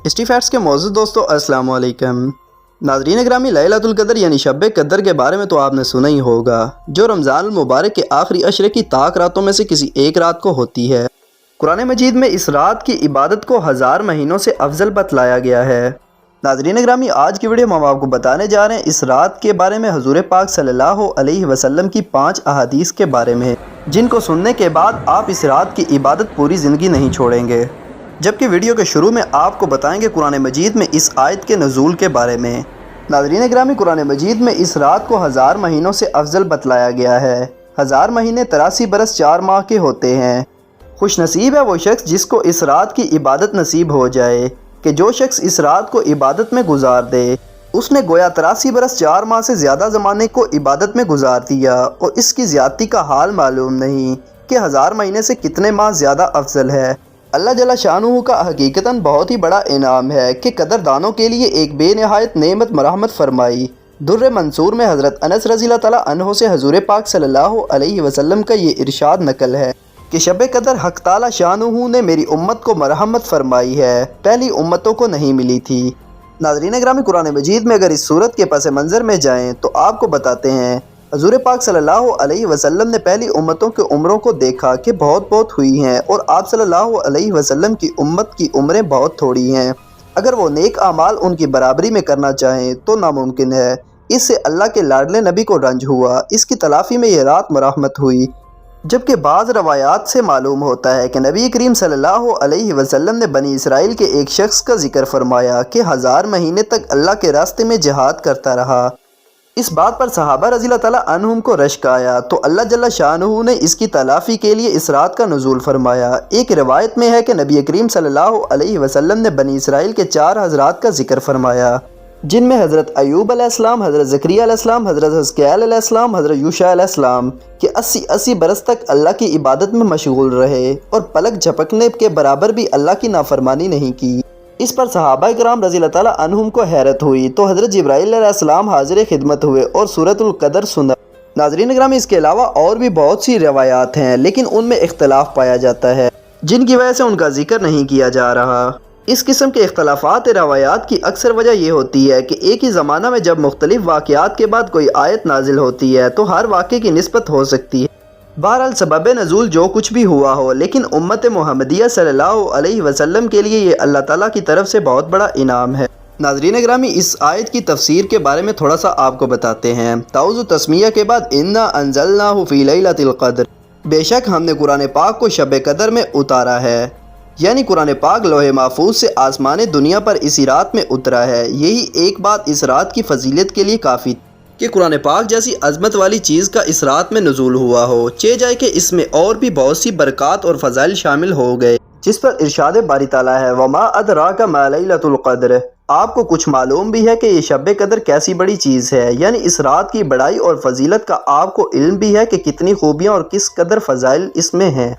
History facts کے معزز دوستو السلام علیکم۔ ناظرین گرامی، لیلۃ القدر یعنی شب قدر کے بارے میں تو آپ نے سنا ہی ہوگا، جو رمضان المبارک کے آخری عشرے کی طاق راتوں میں سے کسی ایک رات کو ہوتی ہے۔ قرآن مجید میں اس رات کی عبادت کو 1000 مہینوں سے افضل بتلایا گیا ہے۔ ناظرین گرامی، آج کی ویڈیو میں ہم آپ کو بتانے جا رہے ہیں اس رات کے بارے میں حضور پاک صلی اللہ علیہ وسلم کی 5 احادیث کے بارے میں، جن کو سننے کے بعد آپ اس رات کی عبادت پوری زندگی نہیں چھوڑیں گے۔ جبکہ ویڈیو کے شروع میں آپ کو بتائیں گے قرآن مجید میں اس آیت کے نزول کے بارے میں۔ ناظرین گرامی، قرآن مجید میں اس رات کو 1000 مہینوں سے افضل بتلایا گیا ہے۔ 1000 مہینے 83 برس 4 ماہ کے ہوتے ہیں۔ خوش نصیب ہے وہ شخص جس کو اس رات کی عبادت نصیب ہو جائے، کہ جو شخص اس رات کو عبادت میں گزار دے، اس نے گویا 83 برس 4 ماہ سے زیادہ زمانے کو عبادت میں گزار دیا، اور اس کی زیادتی کا حال معلوم نہیں کہ 1000 مہینے سے کتنے ماہ زیادہ افضل ہے۔ اللہ جل شانہ کا حقیقتاً بہت ہی بڑا انعام ہے کہ قدردانوں کے لیے ایک بے نہایت نعمت مرحمت فرمائی۔ در منصور میں حضرت انس رضی اللہ تعالیٰ عنہ سے حضور پاک صلی اللہ علیہ وسلم کا یہ ارشاد نقل ہے کہ شب قدر حق تعالی شانہ نے میری امت کو مرحمت فرمائی ہے، پہلی امتوں کو نہیں ملی تھی۔ ناظرین گرامی، قرآن مجید میں اگر اس صورت کے پس منظر میں جائیں تو آپ کو بتاتے ہیں حضور پاک صلی اللہ علیہ وسلم نے پہلی امتوں کے عمروں کو دیکھا کہ بہت ہوئی ہیں، اور آپ صلی اللہ علیہ وسلم کی امت کی عمریں بہت تھوڑی ہیں۔ اگر وہ نیک اعمال ان کی برابری میں کرنا چاہیں تو ناممکن ہے۔ اس سے اللہ کے لاڈلے نبی کو رنج ہوا، اس کی تلافی میں یہ رات مرحمت ہوئی۔ جبکہ بعض روایات سے معلوم ہوتا ہے کہ نبی کریم صلی اللہ علیہ وسلم نے بنی اسرائیل کے ایک شخص کا ذکر فرمایا کہ 1000 مہینے تک اللہ کے راستے میں جہاد کرتا رہا۔ اس بات پر صحابہ رضی اللہ تعالیٰ عنہم کو رشک آیا تو اللہ جل شانہ نے اس کی تلافی کے لیے اس رات کا نزول فرمایا۔ ایک روایت میں ہے کہ نبی کریم صلی اللہ علیہ وسلم نے بنی اسرائیل کے 4 حضرات کا ذکر فرمایا، جن میں حضرت ایوب علیہ السلام، حضرت زکریا علیہ السلام، حضرت حزقیال علیہ السلام، حضرت یوشع علیہ السلام کہ 80 برس تک اللہ کی عبادت میں مشغول رہے اور پلک جھپکنے کے برابر بھی اللہ کی نافرمانی نہیں کی۔ اس پر صحابہ کرام رضی اللہ تعالیٰ عنہم کو حیرت ہوئی تو حضرت جبرائیل علیہ السلام حاضر خدمت ہوئے اور سورۃ القدر سنا۔ ناظرین گرامی، اس کے علاوہ اور بھی بہت سی روایات ہیں، لیکن ان میں اختلاف پایا جاتا ہے، جن کی وجہ سے ان کا ذکر نہیں کیا جا رہا۔ اس قسم کے اختلافات روایات کی اکثر وجہ یہ ہوتی ہے کہ ایک ہی زمانہ میں جب مختلف واقعات کے بعد کوئی آیت نازل ہوتی ہے تو ہر واقعے کی نسبت ہو سکتی ہے۔ بہرحال سبب نزول جو کچھ بھی ہوا ہو، لیکن امت محمدیہ صلی اللہ علیہ وسلم کے لیے یہ اللہ تعالیٰ کی طرف سے بہت بڑا انعام ہے۔ ناظرین گرامی، اس آیت کی تفسیر کے بارے میں تھوڑا سا آپ کو بتاتے ہیں۔ تعوذ و تسمیہ کے بعد انا انزلناہ فی لیلۃ القدر، بے شک ہم نے قرآن پاک کو شب قدر میں اتارا ہے، یعنی قرآن پاک لوح محفوظ سے آسمان دنیا پر اسی رات میں اترا ہے۔ یہی ایک بات اس رات کی فضیلت کے لیے کافی کہ قرآن پاک جیسی عظمت والی چیز کا اس رات میں نزول ہوا ہو، چہ جائے کہ اس میں اور بھی بہت سی برکات اور فضائل شامل ہو گئے، جس پر ارشاد باری تعالیٰ ہے وما ادراک ما لیلۃ القدر۔ آپ کو کچھ معلوم بھی ہے کہ یہ شب قدر کیسی بڑی چیز ہے، یعنی اس رات کی بڑائی اور فضیلت کا آپ کو علم بھی ہے کہ کتنی خوبیاں اور کس قدر فضائل اس میں ہیں۔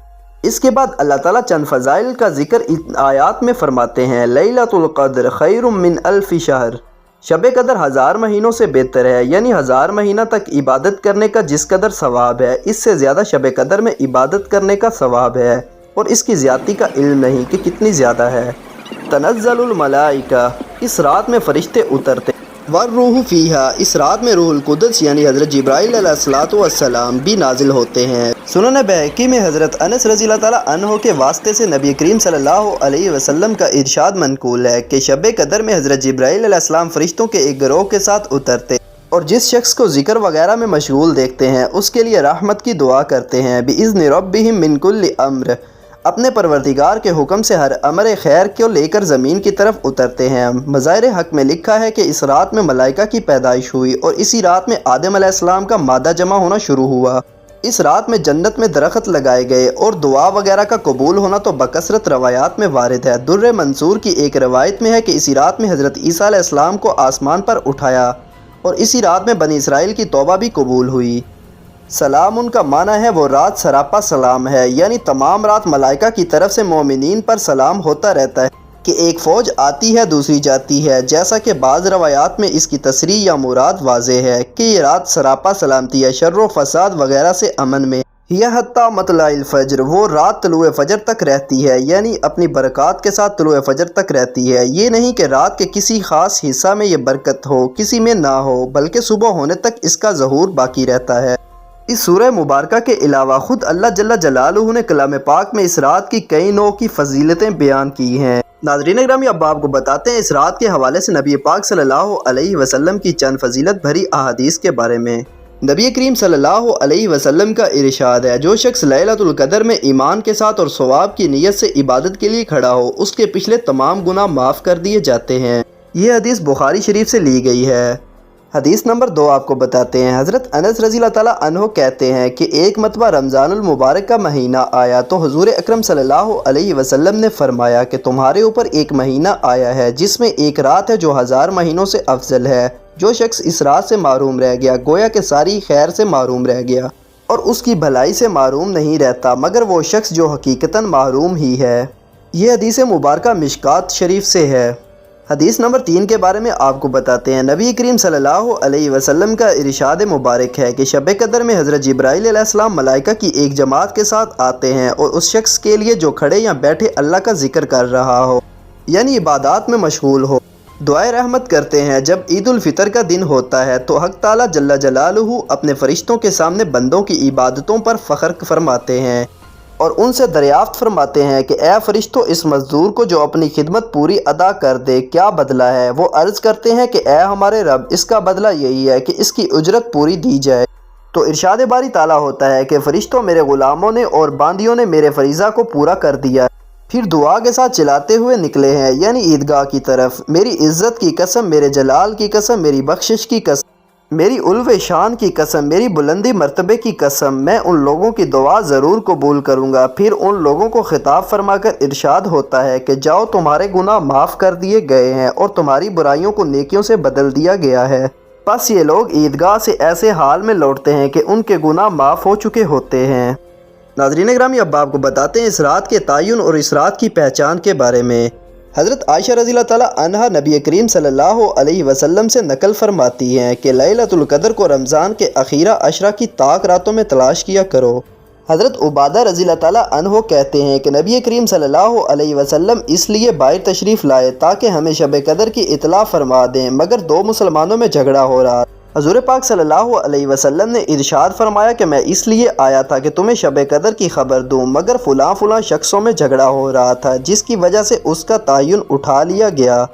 اس کے بعد اللہ تعالیٰ چند فضائل کا ذکر آیات میں فرماتے ہیں، لیلۃ القدر خیر من الف شہر، شب قدر 1000 مہینوں سے بہتر ہے، یعنی 1000 مہینہ تک عبادت کرنے کا جس قدر ثواب ہے، اس سے زیادہ شب قدر میں عبادت کرنے کا ثواب ہے، اور اس کی زیادتی کا علم نہیں کہ کتنی زیادہ ہے۔ تنزل الملائکہ، اس رات میں فرشتے اترتے، والروح فیہا، اس رات میں روح القدس یعنی حضرت جبرائیل علیہ السلام بھی نازل ہوتے ہیں۔ سنن بہقی میں حضرت انس رضی اللہ تعالیٰ عنہ کے واسطے سے نبی کریم صلی اللہ علیہ وسلم کا ارشاد منقول ہے کہ شب قدر میں حضرت جبرائیل علیہ السلام فرشتوں کے ایک گروہ کے ساتھ اترتے اور جس شخص کو ذکر وغیرہ میں مشغول دیکھتے ہیں اس کے لیے رحمت کی دعا کرتے ہیں، بِإِذْنِ رَبِّهِمْ مِنْ كُلِّ أَمْرٍ، اپنے پروردگار کے حکم سے ہر امر خیر کو لے کر زمین کی طرف اترتے ہیں۔ مظاہر حق میں لکھا ہے کہ اس رات میں ملائکہ کی پیدائش ہوئی اور اسی رات میں آدم علیہ السلام کا مادہ جمع ہونا شروع ہوا۔ اس رات میں جنت میں درخت لگائے گئے اور دعا وغیرہ کا قبول ہونا تو بکثرت روایات میں وارد ہے۔ در منصور کی ایک روایت میں ہے کہ اسی رات میں حضرت عیسیٰ علیہ السلام کو آسمان پر اٹھایا اور اسی رات میں بنی اسرائیل کی توبہ بھی قبول ہوئی۔ سلام ان کا معنی ہے وہ رات سراپا سلام ہے، یعنی تمام رات ملائکہ کی طرف سے مومنین پر سلام ہوتا رہتا ہے کہ ایک فوج آتی ہے دوسری جاتی ہے، جیسا کہ بعض روایات میں اس کی تصریح یا مراد واضح ہے کہ یہ رات سراپا سلامتی ہے، شر و فساد وغیرہ سے امن میں یہ حتیٰ مطلع الفجر، وہ رات طلوع فجر تک رہتی ہے، یعنی اپنی برکات کے ساتھ طلوع فجر تک رہتی ہے۔ یہ نہیں کہ رات کے کسی خاص حصہ میں یہ برکت ہو، کسی میں نہ ہو، بلکہ صبح ہونے تک اس کا ظہور باقی رہتا ہے۔ اس سورہ مبارکہ کے علاوہ خود اللہ جل جلالہ نے کلام پاک میں اس رات کی کئی نوع کی فضیلتیں بیان کی ہیں۔ ناظرین اکرامی، اب آپ کو بتاتے ہیں اس رات کے حوالے سے نبی پاک صلی اللہ علیہ وسلم کی چند فضیلت بھری احادیث کے بارے میں۔ نبی کریم صلی اللہ علیہ وسلم کا ارشاد ہے، جو شخص لیلۃ القدر میں ایمان کے ساتھ اور ثواب کی نیت سے عبادت کے لیے کھڑا ہو، اس کے پچھلے تمام گناہ معاف کر دیے جاتے ہیں۔ یہ حدیث بخاری شریف سے لی گئی ہے۔ حدیث نمبر 2 آپ کو بتاتے ہیں، حضرت انس رضی اللہ تعالیٰ عنہ کہتے ہیں کہ ایک مرتبہ رمضان المبارک کا مہینہ آیا تو حضور اکرم صلی اللہ علیہ وسلم نے فرمایا کہ تمہارے اوپر ایک مہینہ آیا ہے جس میں ایک رات ہے جو 1000 مہینوں سے افضل ہے۔ جو شخص اس رات سے محروم رہ گیا گویا کہ ساری خیر سے محروم رہ گیا، اور اس کی بھلائی سے محروم نہیں رہتا مگر وہ شخص جو حقیقتاً محروم ہی ہے۔ یہ حدیث مبارکہ مشکات شریف سے ہے۔ حدیث نمبر 3 کے بارے میں آپ کو بتاتے ہیں، نبی کریم صلی اللہ علیہ وسلم کا ارشاد مبارک ہے کہ شب قدر میں حضرت جبرائیل علیہ السلام ملائکہ کی ایک جماعت کے ساتھ آتے ہیں اور اس شخص کے لیے جو کھڑے یا بیٹھے اللہ کا ذکر کر رہا ہو، یعنی عبادات میں مشغول ہو، دعائے رحمت کرتے ہیں۔ جب عید الفطر کا دن ہوتا ہے تو حق تعالیٰ جل جلالہ اپنے فرشتوں کے سامنے بندوں کی عبادتوں پر فخر فرماتے ہیں اور ان سے دریافت فرماتے ہیں کہ اے فرشتوں، اس مزدور کو جو اپنی خدمت پوری ادا کر دے کیا بدلہ ہے؟ وہ عرض کرتے ہیں کہ اے ہمارے رب، اس کا بدلہ یہی ہے کہ اس کی اجرت پوری دی جائے۔ تو ارشاد باری تعالیٰ ہوتا ہے کہ فرشتوں، میرے غلاموں نے اور باندیوں نے میرے فریضہ کو پورا کر دیا، پھر دعا کے ساتھ چلاتے ہوئے نکلے ہیں، یعنی عیدگاہ کی طرف۔ میری عزت کی قسم، میرے جلال کی قسم، میری بخشش کی قسم، میری علو شان کی قسم، میری بلندی مرتبے کی قسم، میں ان لوگوں کی دعا ضرور قبول کروں گا۔ پھر ان لوگوں کو خطاب فرما کر ارشاد ہوتا ہے کہ جاؤ، تمہارے گناہ معاف کر دیے گئے ہیں اور تمہاری برائیوں کو نیکیوں سے بدل دیا گیا ہے۔ بس یہ لوگ عیدگاہ سے ایسے حال میں لوٹتے ہیں کہ ان کے گناہ معاف ہو چکے ہوتے ہیں۔ ناظرین اکرامی، اب آپ کو بتاتے ہیں اس رات کے تعین اور اس رات کی پہچان کے بارے میں۔ حضرت عائشہ رضی اللہ تعالیٰ عنہا نبی کریم صلی اللہ علیہ وسلم سے نقل فرماتی ہیں کہ لیلۃ القدر کو رمضان کے اخیرہ عشرہ کی طاق راتوں میں تلاش کیا کرو۔ حضرت عبادہ رضی اللہ تعالیٰ عنہ کہتے ہیں کہ نبی کریم صلی اللہ علیہ وسلم اس لیے باہر تشریف لائے تاکہ ہمیں شب قدر کی اطلاع فرما دیں، مگر 2 مسلمانوں میں جھگڑا ہو رہا۔ حضور پاک صلی اللہ علیہ وسلم نے ارشاد فرمایا کہ میں اس لیے آیا تھا کہ تمہیں شب قدر کی خبر دوں، مگر فلاں شخصوں میں جھگڑا ہو رہا تھا جس کی وجہ سے اس کا تعین اٹھا لیا گیا۔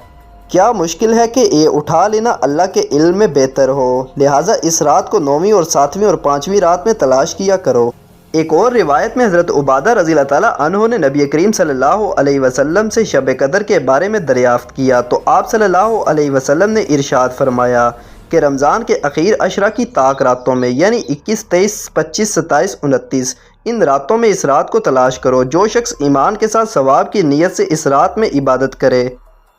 کیا مشکل ہے کہ یہ اٹھا لینا اللہ کے علم میں بہتر ہو، لہٰذا اس رات کو 9ویں اور 7ویں اور 5ویں رات میں تلاش کیا کرو۔ ایک اور روایت میں حضرت عبادہ رضی اللہ تعالیٰ عنہ نے نبی کریم صلی اللہ علیہ وسلم سے شب قدر کے بارے میں دریافت کیا تو آپ صلی اللہ علیہ وسلم نے ارشاد فرمایا کہ رمضان کے اخیر عشرہ کی طاق راتوں میں، یعنی 21، 23، 25، 27، 29، ان راتوں میں اس رات کو تلاش کرو۔ جو شخص ایمان کے ساتھ ثواب کی نیت سے اس رات میں عبادت کرے،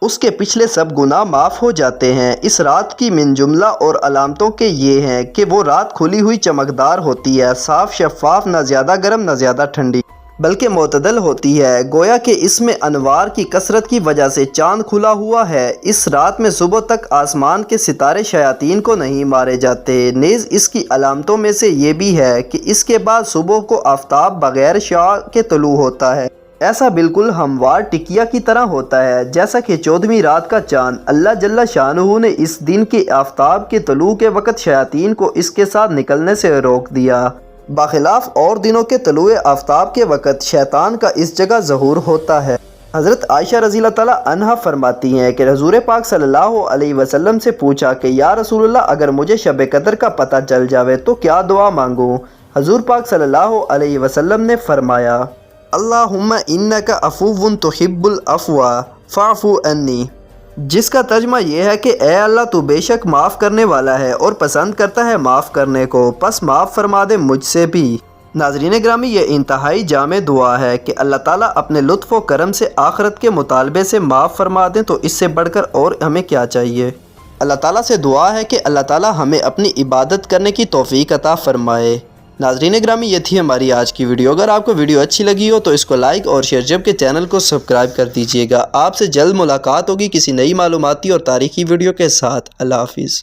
اس کے پچھلے سب گناہ معاف ہو جاتے ہیں۔ اس رات کی من جملہ اور علامتوں کے یہ ہیں کہ وہ رات کھلی ہوئی چمکدار ہوتی ہے، صاف شفاف، نہ زیادہ گرم نہ زیادہ ٹھنڈی، بلکہ معتدل ہوتی ہے، گویا کہ اس میں انوار کی کثرت کی وجہ سے چاند کھلا ہوا ہے۔ اس رات میں صبح تک آسمان کے ستارے شیاطین کو نہیں مارے جاتے۔ نیز اس کی علامتوں میں سے یہ بھی ہے کہ اس کے بعد صبح کو آفتاب بغیر شعاع کے طلوع ہوتا ہے، ایسا بالکل ہموار ٹکیا کی طرح ہوتا ہے جیسا کہ 14ویں رات کا چاند۔ اللہ جل شانہ نے اس دن کے آفتاب کے طلوع کے وقت شیاطین کو اس کے ساتھ نکلنے سے روک دیا، بخلاف اور دنوں کے طلوع آفتاب کے وقت شیطان کا اس جگہ ظہور ہوتا ہے۔ حضرت عائشہ رضی اللہ تعالیٰ عنہا فرماتی ہیں کہ حضور پاک صلی اللہ علیہ وسلم سے پوچھا کہ یا رسول اللہ، اگر مجھے شب قدر کا پتہ چل جاوے تو کیا دعا مانگوں؟ حضور پاک صلی اللہ علیہ وسلم نے فرمایا، اللہم انک عفو تحب العفو فاعف عنی، جس کا ترجمہ یہ ہے کہ اے اللہ، تو بے شک معاف کرنے والا ہے اور پسند کرتا ہے معاف کرنے کو، پس معاف فرما دے مجھ سے بھی۔ ناظرین گرامی، یہ انتہائی جامع دعا ہے کہ اللہ تعالیٰ اپنے لطف و کرم سے آخرت کے مطالبے سے معاف فرما دیں، تو اس سے بڑھ کر اور ہمیں کیا چاہیے؟ اللہ تعالیٰ سے دعا ہے کہ اللہ تعالیٰ ہمیں اپنی عبادت کرنے کی توفیق عطا فرمائے۔ ناظرین گرامی، یہ تھی ہماری آج کی ویڈیو۔ اگر آپ کو ویڈیو اچھی لگی ہو تو اس کو لائک اور شیئر، جبکہ چینل کو سبسکرائب کر دیجیے گا۔ آپ سے جلد ملاقات ہوگی کسی نئی معلوماتی اور تاریخی ویڈیو کے ساتھ۔ اللہ حافظ۔